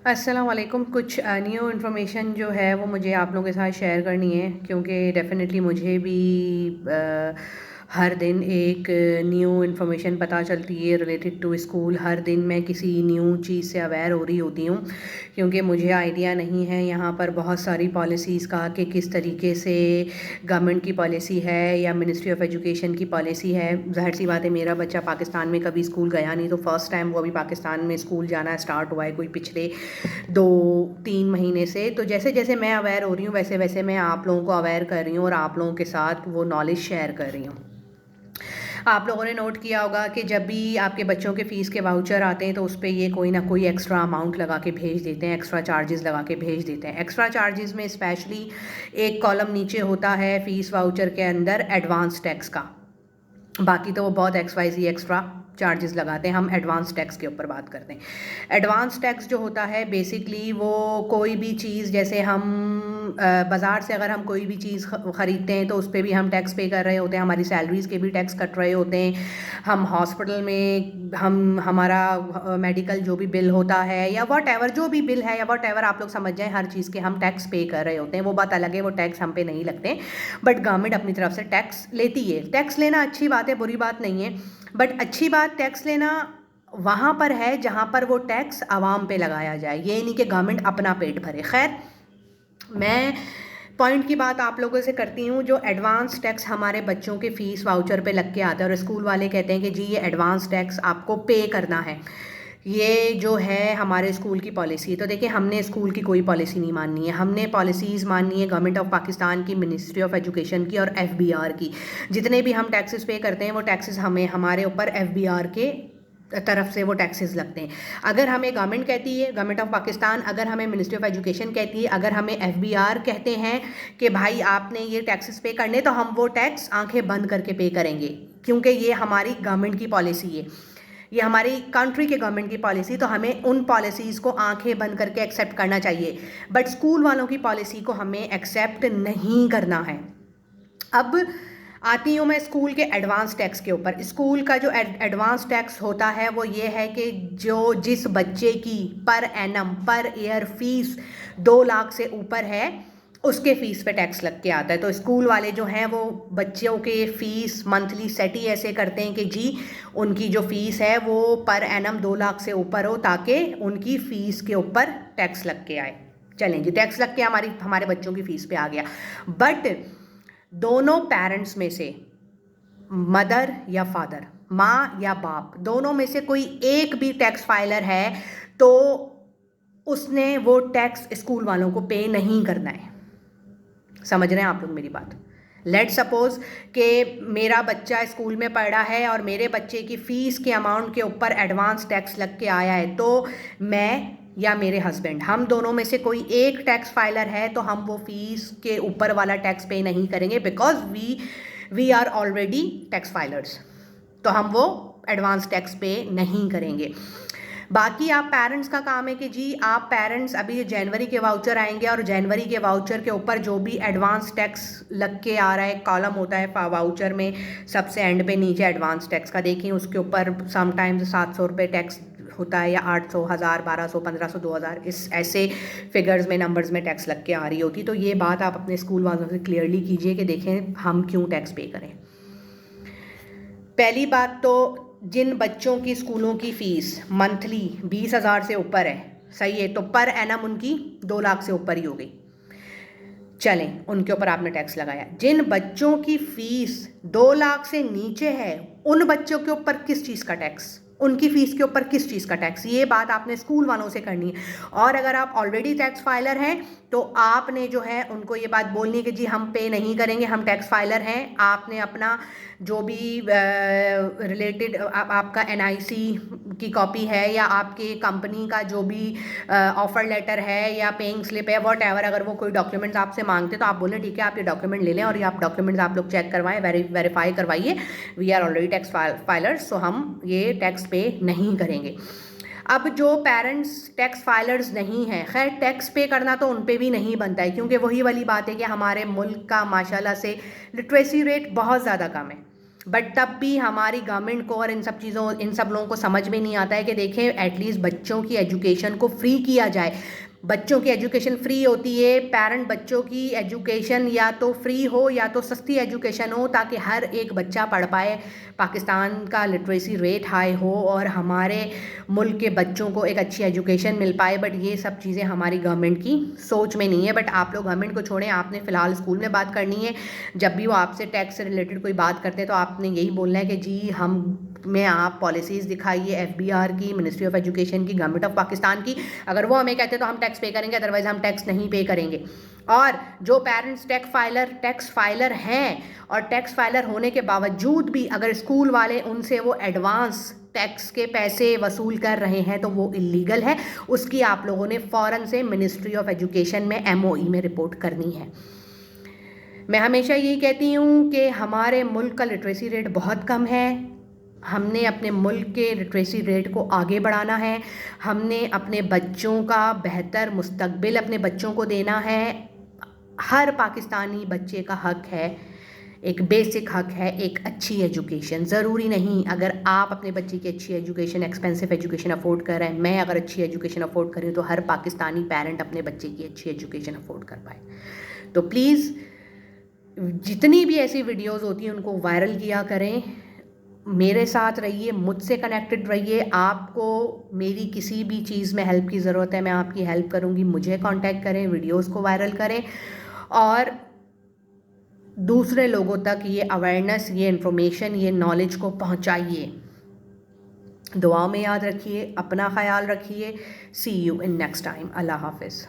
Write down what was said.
अस्सलाम वालेकुम। कुछ न्यू इन्फॉर्मेशन जो है वो मुझे आप लोगों के साथ शेयर करनी है, क्योंकि डेफ़िनेटली मुझे भी हर दिन एक न्यू इन्फॉर्मेशन पता चलती है रिलेटेड टू स्कूल। हर दिन मैं किसी न्यू चीज़ से अवेयर हो रही होती हूँ, क्योंकि मुझे आइडिया नहीं है यहाँ पर बहुत सारी पॉलिसीज़ का कि किस तरीके से गवर्नमेंट की पॉलिसी है या मिनिस्ट्री ऑफ एजुकेशन की पॉलिसी है। ज़ाहिर सी बात है, मेरा बच्चा पाकिस्तान में कभी स्कूल गया नहीं, तो फ़र्स्ट टाइम वो अभी पाकिस्तान में स्कूल जाना स्टार्ट हुआ है कोई पिछले 2-3 महीने से। तो जैसे जैसे मैं अवेयर हो रही हूँ वैसे वैसे मैं आप लोगों को अवेयर कर रही हूँ और आप लोगों के साथ वो नॉलेज शेयर कर रही हूँ। आप लोगों ने नोट किया होगा कि जब भी आपके बच्चों के फ़ीस के वाउचर आते हैं तो उस पर ये कोई ना कोई एक्स्ट्रा अमाउंट लगा के भेज देते हैं, एक्स्ट्रा चार्जेस लगा के भेज देते हैं। एक्स्ट्रा चार्जेस में स्पेशली एक कॉलम नीचे होता है फ़ीस वाउचर के अंदर एडवांस टैक्स का। बाकी तो वो बहुत XYZ एक्स्ट्रा चार्जेस लगाते हैं। हम एडवांस टैक्स के ऊपर बात करते हैं। एडवांस टैक्स जो होता है बेसिकली वो कोई भी चीज़, जैसे हम बाज़ार से अगर हम कोई भी चीज़ ख़रीदते हैं तो उस पर भी हम टैक्स पे कर रहे होते हैं, हमारी सैलरीज़ के भी टैक्स कट रहे होते हैं। हम हॉस्पिटल में हमारा मेडिकल जो भी बिल होता है या वॉट जो भी बिल है या वॉट आप लोग समझ जाएं, हर चीज़ के हम टैक्स पे कर रहे होते हैं। वो बात अलग है, वो टैक्स हम पे नहीं लगते, बट गवर्नमेंट अपनी तरफ से टैक्स लेती है। टैक्स लेना अच्छी बात है, बुरी बात नहीं है, बट अच्छी बात टैक्स लेना वहाँ पर है जहाँ पर वो टैक्स आवाम पे लगाया जाए, ये नहीं कि गवर्नमेंट अपना पेट भरे। खैर, मैं पॉइंट की बात आप लोगों से करती हूँ। जो एडवांस टैक्स हमारे बच्चों के फ़ीस वाउचर पे लग के आता है और स्कूल वाले कहते हैं कि जी ये एडवांस टैक्स आपको पे करना है, ये जो है हमारे स्कूल की पॉलिसी है। तो देखिए, हमने स्कूल की कोई पॉलिसी नहीं माननी है, हमने पॉलिसीज़ माननी है गवर्नमेंट ऑफ पाकिस्तान की, मिनिस्ट्री ऑफ एजुकेशन की और FBR की। जितने भी हम टैक्सेस पे करते हैं वो टैक्सेस हमें हमारे ऊपर FBR के तरफ से वो टैक्सेस लगते हैं। अगर हमें गवर्नमेंट कहती है, गवर्नमेंट ऑफ पाकिस्तान, अगर हमें मिनिस्ट्री ऑफ एजुकेशन कहती है, अगर हमें FBR कहते हैं कि भाई आपने ये टैक्सेस पे करने, तो हम वो टैक्स आंखें बंद करके पे करेंगे, क्योंकि ये हमारी गवर्नमेंट की पॉलिसी है, ये हमारी कंट्री के गवर्नमेंट की पॉलिसी। तो हमें उन पॉलिसीज़ को आंखें बंद करके एक्सेप्ट करना चाहिए, बट स्कूल वालों की पॉलिसी को हमें एक्सेप्ट नहीं करना है। अब आती हूँ मैं स्कूल के एडवांस टैक्स के ऊपर। स्कूल का जो एडवांस टैक्स होता है वो ये है कि जिस बच्चे की per annum per year fees 2 lakh से ऊपर है उसके फ़ीस पे टैक्स लग के आता है। तो स्कूल वाले जो हैं वो बच्चों के फ़ीस मंथली सेट ही ऐसे करते हैं कि जी उनकी जो फ़ीस है वो पर एनम 2 लाख से ऊपर हो, ताकि उनकी फ़ीस के ऊपर टैक्स लग के आए। चलें जी, टैक्स लग के हमारे बच्चों की फ़ीस पे आ गया। बट दोनों पेरेंट्स में से, मदर या फादर, माँ या बाप, दोनों में से कोई एक भी टैक्स फाइलर है तो उसने वो टैक्स स्कूल वालों को पे नहीं करना है। समझ रहे हैं आप लोग मेरी बात? लेट सपोज कि मेरा बच्चा स्कूल में पढ़ रहा है और मेरे बच्चे की फ़ीस के अमाउंट के ऊपर एडवांस टैक्स लग के आया है, तो मैं या मेरे हस्बैंड, हम दोनों में से कोई एक टैक्स फाइलर है तो हम वो फ़ीस के ऊपर वाला टैक्स पे नहीं करेंगे, because we are already tax filers. तो हम वो एडवांस टैक्स पे नहीं करेंगे। बाकी आप पेरेंट्स का काम है कि जी आप पेरेंट्स, अभी जनवरी के वाउचर आएंगे और जनवरी के वाउचर के ऊपर जो भी एडवांस टैक्स लग के आ रहा है, कॉलम होता है वाउचर में सबसे एंड पे नीचे एडवांस टैक्स का, देखिए उसके ऊपर समटाइम्स 700 रुपये टैक्स होता है या 800, 1000, 1200, 1500, 2000, इस ऐसे फिगर्स में, नंबर्स में टैक्स लग के आ रही होती। तो ये बात आप अपने स्कूल वालों से क्लियरली कीजिए कि देखें हम क्यों टैक्स पे करें। पहली बात तो, जिन बच्चों की स्कूलों की फ़ीस मंथली 20,000 से ऊपर है, सही है, तो पर एनम उनकी 2 लाख से ऊपर ही हो गई। चलें, उनके ऊपर आपने टैक्स लगाया। जिन बच्चों की फ़ीस 2 लाख से नीचे है उन बच्चों के ऊपर किस चीज़ का टैक्स, उनकी फ़ीस के ऊपर किस चीज़ का टैक्स, ये बात आपने स्कूल वालों से करनी है। और अगर आप ऑलरेडी टैक्स फाइलर हैं तो आपने जो है उनको ये बात बोलनी है कि जी हम पे नहीं करेंगे, हम टैक्स फाइलर हैं। आपने अपना जो भी रिलेटेड आपका NIC की कॉपी है या आपके कंपनी का जो भी ऑफ़र लेटर है या पेइंग स्लिप है, वॉट एवर, अगर वो कोई डॉक्यूमेंट्स आपसे मांगते तो आप बोलें ठीक है आप ये डॉक्यूमेंट ले लें और ये आप डॉक्यूमेंट्स आप लोग चेक करवाएं, वेरीफाई करवाइए, we are already tax filers, so हम ये टैक्स पे नहीं करेंगे। अब जो पेरेंट्स टैक्स फाइलर्स नहीं हैं, खैर टैक्स पे करना तो उन पे भी नहीं बनता है, क्योंकि वही वाली बात है कि हमारे मुल्क का माशाल्लाह से लिटरेसी रेट बहुत ज़्यादा कम है, बट तब भी हमारी गवर्नमेंट को और इन सब लोगों को समझ में नहीं आता है कि देखें एटलीस्ट बच्चों की एजुकेशन को फ्री किया जाए। बच्चों की एजुकेशन फ्री होती है, पेरेंट बच्चों की एजुकेशन या तो फ्री हो या तो सस्ती एजुकेशन हो, ताकि हर एक बच्चा पढ़ पाए, पाकिस्तान का लिटरेसी रेट हाई हो और हमारे मुल्क के बच्चों को एक अच्छी एजुकेशन मिल पाए। बट ये सब चीज़ें हमारी गवर्नमेंट की सोच में नहीं है। बट आप लोग गवर्नमेंट को छोड़ें, आपने फ़िलहाल स्कूल में बात करनी है। जब भी वो आपसे टैक्स से रिलेटेड कोई बात करते हैं तो आपने यही बोलना है कि जी हम में आप पॉलिसीज़ दिखाइए एफबीआर की, मिनिस्ट्री ऑफ एजुकेशन की, गवर्नमेंट ऑफ पाकिस्तान की। अगर वो हमें कहते हैं तो हम टैक्स पे करेंगे, अदरवाइज हम टैक्स नहीं पे करेंगे। और जो पेरेंट्स टैक्स फाइलर हैं और टैक्स फाइलर होने के बावजूद भी अगर स्कूल वाले उनसे वो एडवांस टैक्स के पैसे वसूल कर रहे हैं तो वो इलीगल है। उसकी आप लोगों ने फ़ौरन से मिनिस्ट्री ऑफ एजुकेशन में MOE में रिपोर्ट करनी है। मैं हमेशा यही कहती हूँ कि हमारे मुल्क का लिटरेसी रेट बहुत कम है। हमने अपने मुल्क के लिटरेसी रेट को आगे बढ़ाना है। हमने अपने बच्चों का बेहतर मुस्तकबिल अपने बच्चों को देना है। हर पाकिस्तानी बच्चे का हक है, एक बेसिक हक है, एक अच्छी एजुकेशन। ज़रूरी नहीं अगर आप अपने बच्चे की अच्छी एजुकेशन, एक्सपेंसिव एजुकेशन अफोर्ड कर रहे हैं, मैं अगर अच्छी एजुकेशन अफोर्ड कर रही हूँ तो हर पाकिस्तानी पेरेंट अपने बच्चे की अच्छी एजुकेशन अफोर्ड कर पाए। तो प्लीज़ जितनी भी ऐसी वीडियोस होती हैं उनको वायरल किया करें। मेरे साथ रहिए, मुझसे कनेक्टेड रहिए। आपको मेरी किसी भी चीज़ में हेल्प की ज़रूरत है, मैं आपकी हेल्प करूँगी। मुझे कांटेक्ट करें, वीडियोस को वायरल करें और दूसरे लोगों तक ये अवेयरनेस, ये इन्फॉर्मेशन, ये नॉलेज को पहुँचाइए। दुआ में याद रखिए, अपना ख्याल रखिए। सी यू इन नेक्स्ट टाइम। अल्लाह हाफिज़।